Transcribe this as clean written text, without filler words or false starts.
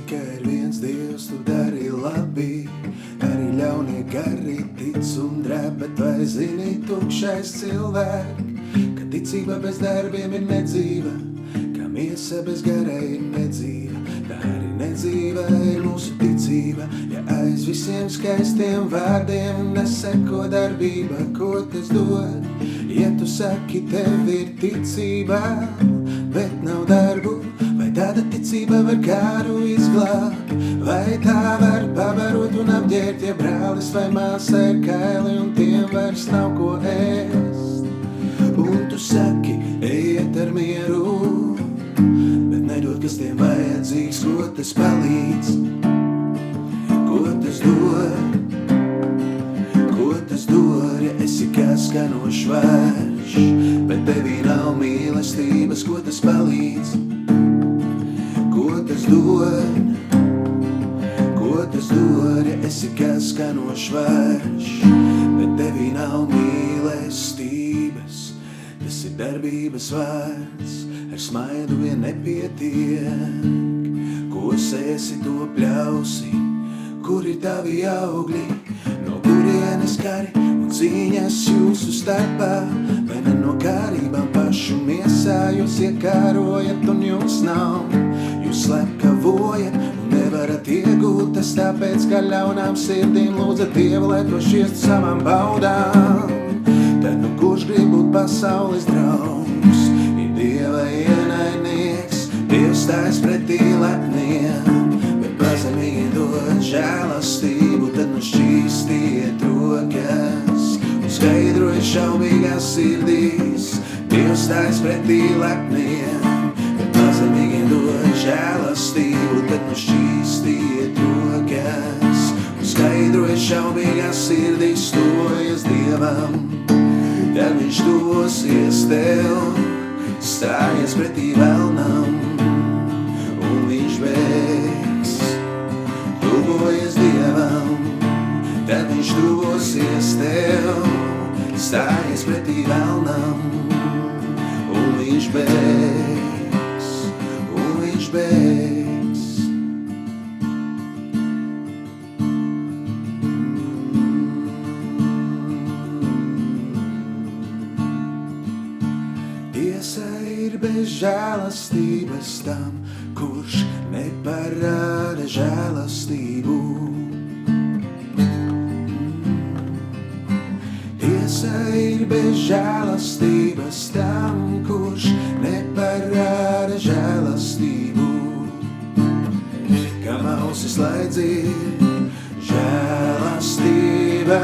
ka ir viens Dievs, tu dari labi, arī ļaunie gari tic un drēb, bet vai zini tukšais cilvēk, ka ticība bez darbiem ir nedzīva, ka miesa bez gara ir nedzīva, tā arī nedzīva ir mūsu ticība, ja aiz visiem skaistiem vārdiem neseko darbība, ko tas dod, ja tu saki tev ir ticība, bet nav darbu, vai tāda ticība var kāru izglābt, vai tā var pabarot un apģērt, ja brālis vai māsa ir kaili un tiem vairs nav ko ēst. Un tu saki, ejiet ar mieru, bet nedod, kas tiem vajadzīgs, ko tas palīdz, ko tas dod, ko tas dod, ja esi kā skanošs vārš, bet tevī nav mīlestības, ko tas palīdz, ko tas dod, ja esi kā skanošs vārš, bet tevī nav mīlestības, tas ir darbības vārds, ar smaidu vien nepietiek, ko sēsi to pļausi, kur ir tavi augļi, no kurienes kari un cīņas jūsu starpā, vai ne no kārībām pašu miesā jūs iekārojat un jūs nav, jūs slepkavojat un nevarat iegūt, tas tāpēc, ka ļaunām sirdīm lūdzat Dievu, lai to šķiestu savām baudām. Tad nu kurš grib būt pasaules draugs, ir Dieva ienaidnieks, Dievs stājas pretī lepniem, bet pazemīgi dod žēlastību, tad nu šķīstiet rokas un skaidroja šaubīgās sirdīs, Dievs stājas pretī lepniem, bet pazemīgi dod žēlastību, tad nu šķīstiet rokas un skaidroja šaubīgās sirdīs, tuvojas Dievam. Tad viņš dosies tev, stājies pretī vēlnam, un viņš bēgs, tuvojas Dievam. Tad viņš dosies tev, stājies pretī vēlnam, un viņš bēgs, un viņš bēgs. Tiesa ir bez žēlastības tam, kurš neparāda žēlastību. Tiesa ir bez žēlastības tam, kurš neparāda žēlastību. Kam ausis lai dzird, žēlastība